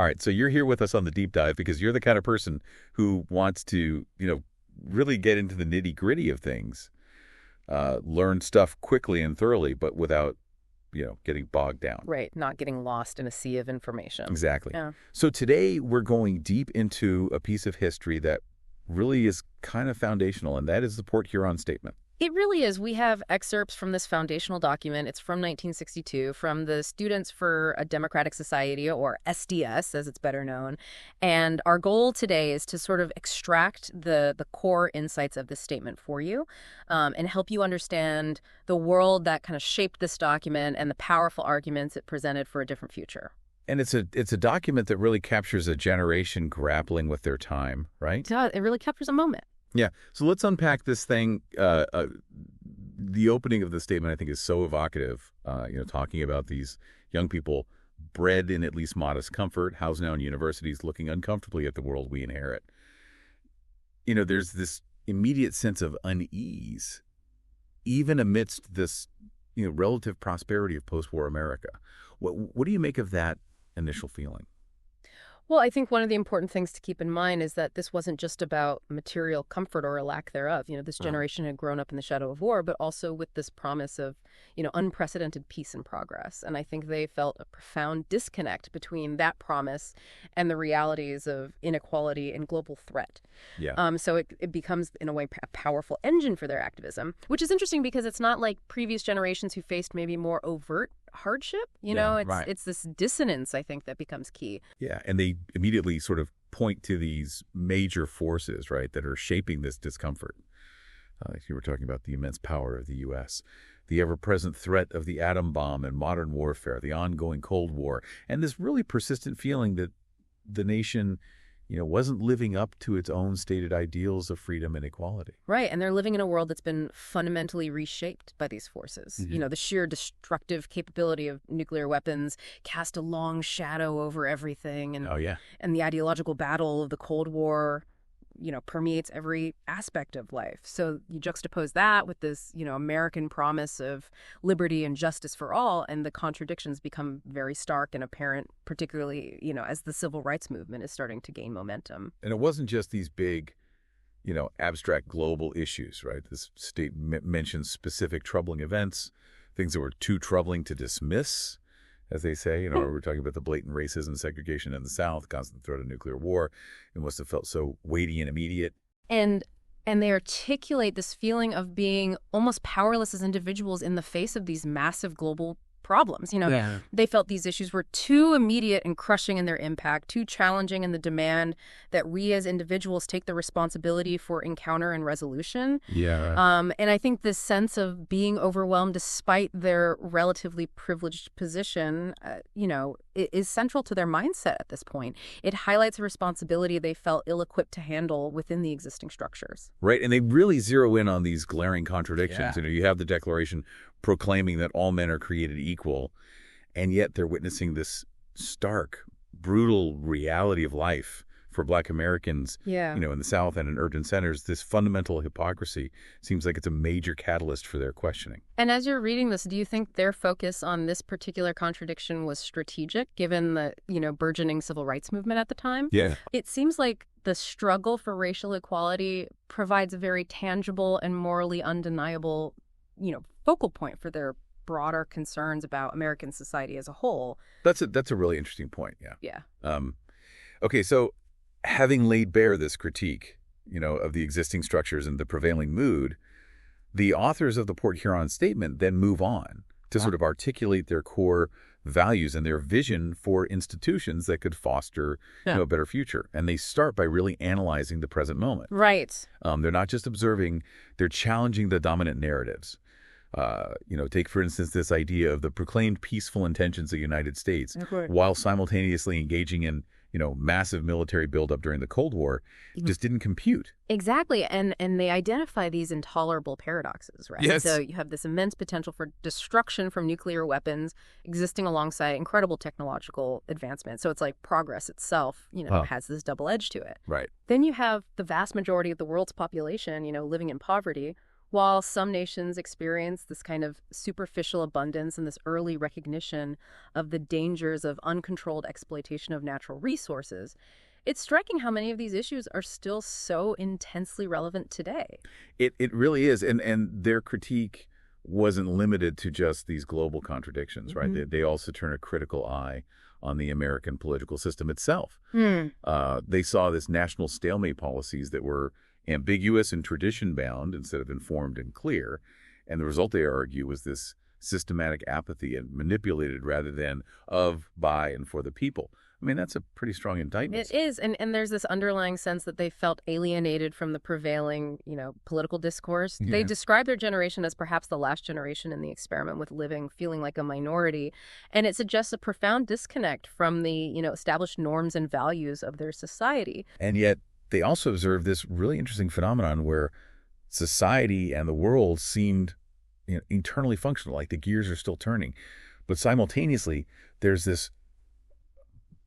All right, so you're here with us on the deep dive because you're the kind of person who wants to, really get into the nitty-gritty of things, learn stuff quickly and thoroughly, but without, getting bogged down. Right, not getting lost in a sea of information. Exactly. Yeah. So today we're going deep into a piece of history that really is kind of foundational, and that is the Port Huron Statement. It really is. We have excerpts from this foundational document. It's from 1962, from the Students for a Democratic Society, or SDS, as it's better known. And our goal today is to sort of extract the core insights of this statement for you, and help you understand the world that kind of shaped this document and the powerful arguments it presented for a different future. And it's a document that really captures a generation grappling with their time, right? It really captures a moment. Yeah. So let's unpack this thing. The opening of the statement, I think, is so evocative, talking about these young people bred in at least modest comfort, housed now in universities, looking uncomfortably at the world we inherit. There's this immediate sense of unease, even amidst this, relative prosperity of post-war America. What do you make of that initial feeling? Well, I think one of the important things to keep in mind is that this wasn't just about material comfort or a lack thereof. This generation had grown up in the shadow of war, but also with this promise of, unprecedented peace and progress. And I think they felt a profound disconnect between that promise and the realities of inequality and global threat. Yeah. So it becomes, in a way, a powerful engine for their activism, which is interesting because it's not like previous generations who faced maybe more overt hardship. It's this dissonance, I think, that becomes key. Yeah, and they immediately sort of point to these major forces, right, that are shaping this discomfort. You were talking about the immense power of the U.S., the ever-present threat of the atom bomb and modern warfare, the ongoing Cold War, and this really persistent feeling that the nation, wasn't living up to its own stated ideals of freedom and equality. Right, and they're living in a world that's been fundamentally reshaped by these forces. Mm-hmm. The sheer destructive capability of nuclear weapons cast a long shadow over everything. And, Oh, yeah. And the ideological battle of the Cold War, permeates every aspect of life. So you juxtapose that with this, American promise of liberty and justice for all, and the contradictions become very stark and apparent, particularly, as the civil rights movement is starting to gain momentum. And it wasn't just these big, abstract global issues, right? This statement mentions specific troubling events, things that were too troubling to dismiss, as they say. We're talking about the blatant racism, segregation in the South, constant threat of nuclear war. It must have felt so weighty and immediate. And they articulate this feeling of being almost powerless as individuals in the face of these massive global problems. They felt these issues were too immediate and crushing in their impact, too challenging in the demand that we as individuals take the responsibility for encounter and resolution. Yeah. Right. And I think this sense of being overwhelmed despite their relatively privileged position, is central to their mindset at this point. It highlights a responsibility they felt ill-equipped to handle within the existing structures. Right, and they really zero in on these glaring contradictions. Yeah. You have the Declaration proclaiming that all men are created equal, and yet they're witnessing this stark, brutal reality of life for Black Americans, Yeah. in the South and in urban centers. This fundamental hypocrisy seems like it's a major catalyst for their questioning. And as you're reading this, do you think their focus on this particular contradiction was strategic, given the, burgeoning civil rights movement at the time? Yeah. It seems like the struggle for racial equality provides a very tangible and morally undeniable, focal point for their broader concerns about American society as a whole. That's a really interesting point, yeah. Yeah. Okay, so having laid bare this critique, of the existing structures and the prevailing mood, the authors of the Port Huron Statement then move on to sort of articulate their core values and their vision for institutions that could foster a better future. And they start by really analyzing the present moment. Right. They're not just observing, they're challenging the dominant narratives. Take, for instance, this idea of the proclaimed peaceful intentions of the United States, while simultaneously engaging in, massive military buildup during the Cold War, just didn't compute. Exactly. And they identify these intolerable paradoxes, right? Yes. So you have this immense potential for destruction from nuclear weapons existing alongside incredible technological advancement. So it's like progress itself, has this double edge to it. Right. Then you have the vast majority of the world's population, living in poverty, While some nations experience this kind of superficial abundance and this early recognition of the dangers of uncontrolled exploitation of natural resources, it's striking how many of these issues are still so intensely relevant today. It really is. And their critique wasn't limited to just these global contradictions, right? They also turn a critical eye on the American political system itself. They saw this national stalemate policies that were ambiguous and tradition-bound instead of informed and clear. And the result, they argue, was this systematic apathy and manipulated rather than of, by, and for the people. I mean, that's a pretty strong indictment. It is, and there's this underlying sense that they felt alienated from the prevailing, political discourse. Yeah. They describe their generation as perhaps the last generation in the experiment with living, feeling like a minority, and it suggests a profound disconnect from the, established norms and values of their society. And yet, they also observed this really interesting phenomenon where society and the world seemed internally functional, like the gears are still turning. But simultaneously, there's this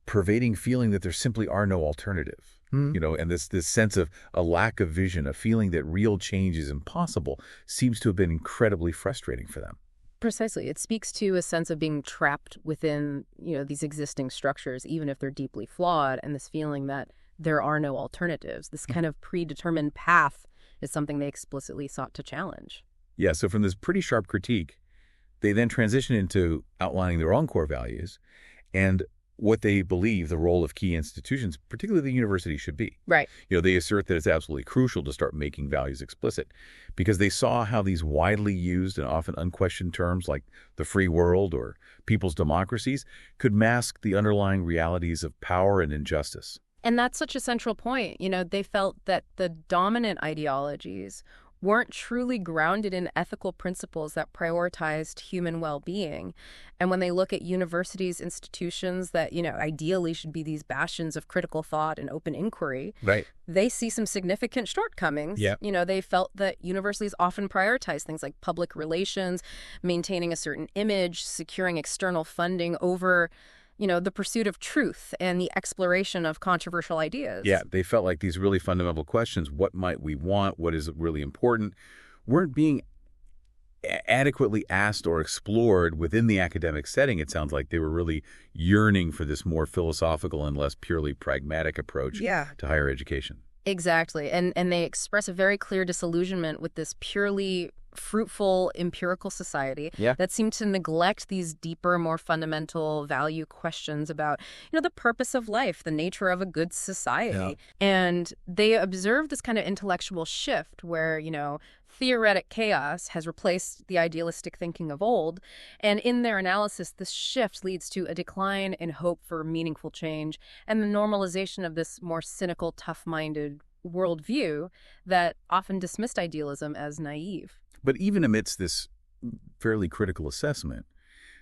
pervading feeling that there simply are no alternative, and this sense of a lack of vision, a feeling that real change is impossible, seems to have been incredibly frustrating for them. Precisely. It speaks to a sense of being trapped within, these existing structures, even if they're deeply flawed, and this feeling that there are no alternatives. This kind of predetermined path is something they explicitly sought to challenge. Yeah, so from this pretty sharp critique, they then transition into outlining their own core values and what they believe the role of key institutions, particularly the university, should be. Right. They assert that it's absolutely crucial to start making values explicit because they saw how these widely used and often unquestioned terms like the free world or people's democracies could mask the underlying realities of power and injustice. And that's such a central point. They felt that the dominant ideologies weren't truly grounded in ethical principles that prioritized human well-being. And when they look at universities, institutions that, ideally should be these bastions of critical thought and open inquiry, right, they see some significant shortcomings. Yep. They felt that universities often prioritize things like public relations, maintaining a certain image, securing external funding over the pursuit of truth and the exploration of controversial ideas. Yeah, they felt like these really fundamental questions, what might we want, what is really important, weren't being adequately asked or explored within the academic setting. It sounds like they were really yearning for this more philosophical and less purely pragmatic approach to higher education. Exactly. And they express a very clear disillusionment with this purely fruitful empirical society that seemed to neglect these deeper, more fundamental value questions about, the purpose of life, the nature of a good society. Yeah. And they observed this kind of intellectual shift where, theoretic chaos has replaced the idealistic thinking of old. And in their analysis, this shift leads to a decline in hope for meaningful change and the normalization of this more cynical, tough-minded worldview that often dismissed idealism as naive. But even amidst this fairly critical assessment,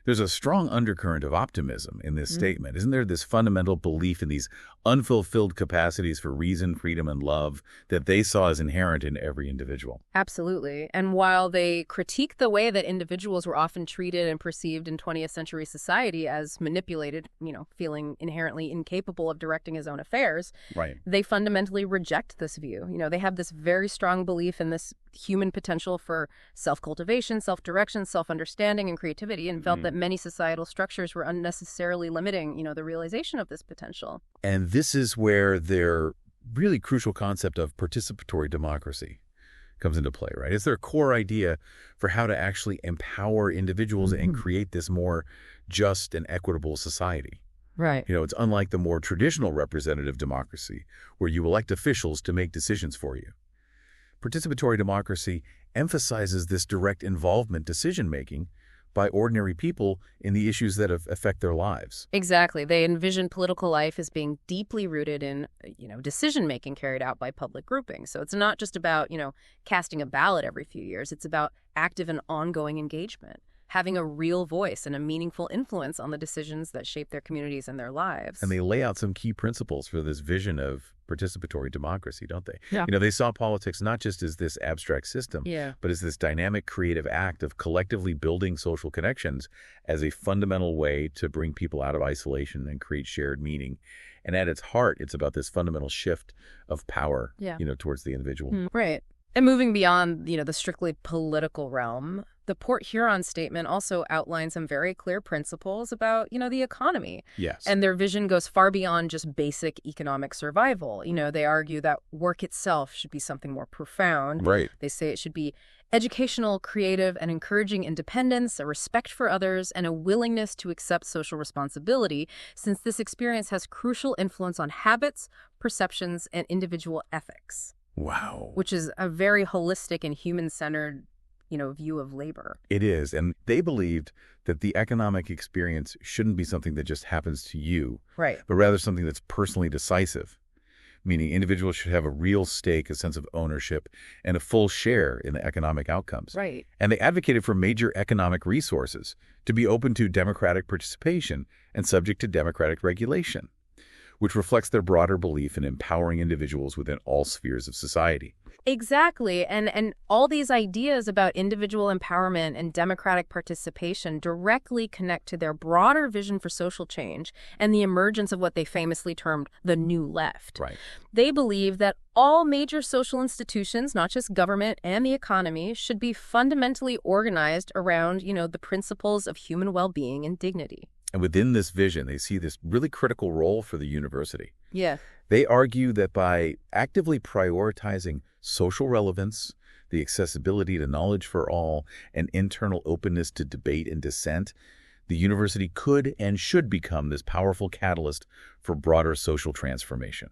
there's a strong undercurrent of optimism in this statement. Isn't there this fundamental belief in these unfulfilled capacities for reason, freedom, and love that they saw as inherent in every individual? Absolutely. And while they critique the way that individuals were often treated and perceived in 20th century society as manipulated, feeling inherently incapable of directing his own affairs, right, they fundamentally reject this view. They have this very strong belief in this human potential for self-cultivation, self-direction, self-understanding, and creativity, and felt that many societal structures were unnecessarily limiting, the realization of this potential. And this is where their really crucial concept of participatory democracy comes into play, right? It's their core idea for how to actually empower individuals and create this more just and equitable society. Right. It's unlike the more traditional representative democracy where you elect officials to make decisions for you. Participatory democracy emphasizes this direct involvement decision-making by ordinary people in the issues that affect their lives. Exactly. They envision political life as being deeply rooted in, decision-making carried out by public groupings. So it's not just about, casting a ballot every few years. It's about active and ongoing engagement, having a real voice and a meaningful influence on the decisions that shape their communities and their lives. And they lay out some key principles for this vision of participatory democracy, don't they? Yeah. They saw politics not just as this abstract system, but as this dynamic, creative act of collectively building social connections as a fundamental way to bring people out of isolation and create shared meaning. And at its heart, it's about this fundamental shift of power, towards the individual. Right. And moving beyond, the strictly political realm, the Port Huron Statement also outlines some very clear principles about, the economy. Yes. And their vision goes far beyond just basic economic survival. They argue that work itself should be something more profound. Right. They say it should be educational, creative, and encouraging independence, a respect for others, and a willingness to accept social responsibility, since this experience has crucial influence on habits, perceptions, and individual ethics. Wow. Which is a very holistic and human-centered, view of labor. It is. And they believed that the economic experience shouldn't be something that just happens to you, Right. but rather something that's personally decisive, meaning individuals should have a real stake, a sense of ownership, and a full share in the economic outcomes. Right. And they advocated for major economic resources to be open to democratic participation and subject to democratic regulation, which reflects their broader belief in empowering individuals within all spheres of society. Exactly. And all these ideas about individual empowerment and democratic participation directly connect to their broader vision for social change and the emergence of what they famously termed the New Left. Right. They believe that all major social institutions, not just government and the economy, should be fundamentally organized around, the principles of human well-being and dignity. And within this vision, they see this really critical role for the university. Yeah. They argue that by actively prioritizing social relevance, the accessibility to knowledge for all, and internal openness to debate and dissent, the university could and should become this powerful catalyst for broader social transformation.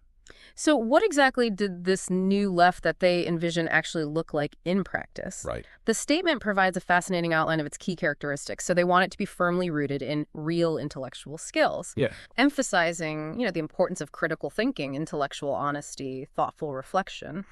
So what exactly did this new left that they envision actually look like in practice? Right. The statement provides a fascinating outline of its key characteristics. So they want it to be firmly rooted in real intellectual skills, Yeah. emphasizing, the importance of critical thinking, intellectual honesty, thoughtful reflection.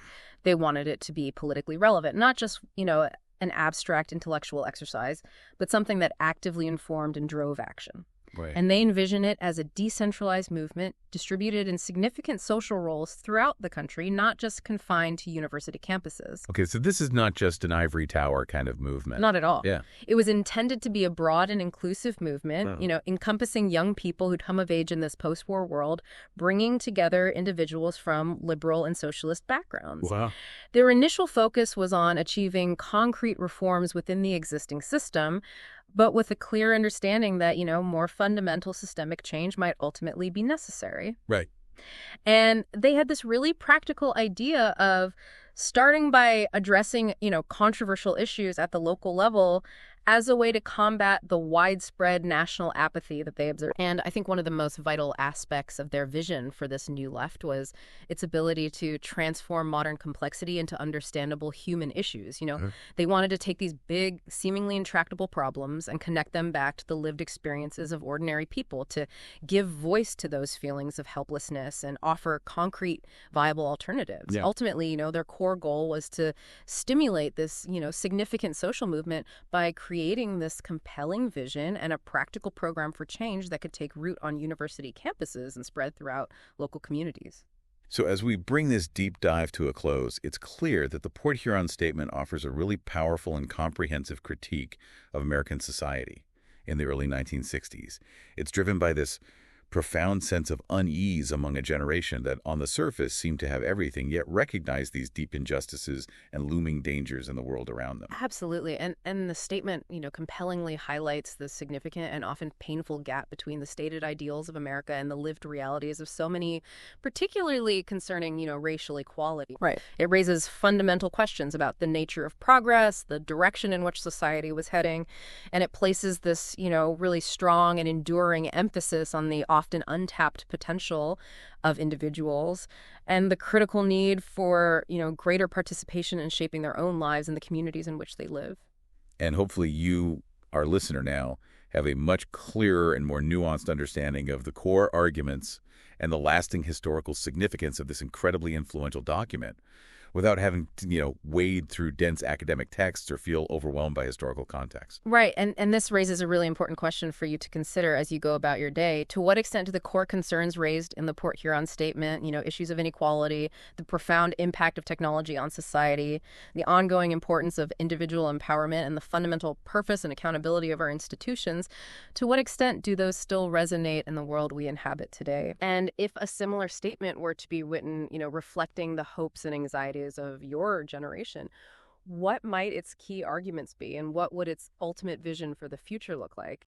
They wanted it to be politically relevant, not just, an abstract intellectual exercise, but something that actively informed and drove action. Right. And they envision it as a decentralized movement distributed in significant social roles throughout the country, not just confined to university campuses. Okay, so this is not just an ivory tower kind of movement. Not at all. Yeah. It was intended to be a broad and inclusive movement, encompassing young people who'd come of age in this post-war world, bringing together individuals from liberal and socialist backgrounds. Wow. Their initial focus was on achieving concrete reforms within the existing system, but with a clear understanding that, more fundamental systemic change might ultimately be necessary. Right. And they had this really practical idea of starting by addressing, controversial issues at the local level as a way to combat the widespread national apathy that they observed. And I think one of the most vital aspects of their vision for this new left was its ability to transform modern complexity into understandable human issues. They wanted to take these big, seemingly intractable problems and connect them back to the lived experiences of ordinary people, to give voice to those feelings of helplessness and offer concrete, viable alternatives. Yeah. Ultimately, their core goal was to stimulate this, significant social movement by creating this compelling vision and a practical program for change that could take root on university campuses and spread throughout local communities. So as we bring this deep dive to a close, it's clear that the Port Huron Statement offers a really powerful and comprehensive critique of American society in the early 1960s. It's driven by this profound sense of unease among a generation that on the surface seemed to have everything, yet recognized these deep injustices and looming dangers in the world around them. Absolutely. And the statement, compellingly highlights the significant and often painful gap between the stated ideals of America and the lived realities of so many, particularly concerning, racial equality. Right. It raises fundamental questions about the nature of progress, the direction in which society was heading, and it places this, really strong and enduring emphasis on the often untapped potential of individuals and the critical need for, greater participation in shaping their own lives in the communities in which they live. And hopefully you, our listener now, have a much clearer and more nuanced understanding of the core arguments and the lasting historical significance of this incredibly influential document, without having to, wade through dense academic texts or feel overwhelmed by historical context. Right. And this raises a really important question for you to consider as you go about your day. To what extent do the core concerns raised in the Port Huron Statement, issues of inequality, the profound impact of technology on society, the ongoing importance of individual empowerment, and the fundamental purpose and accountability of our institutions, to what extent do those still resonate in the world we inhabit today? And if a similar statement were to be written, reflecting the hopes and anxieties is of your generation. What might its key arguments be, and what would its ultimate vision for the future look like?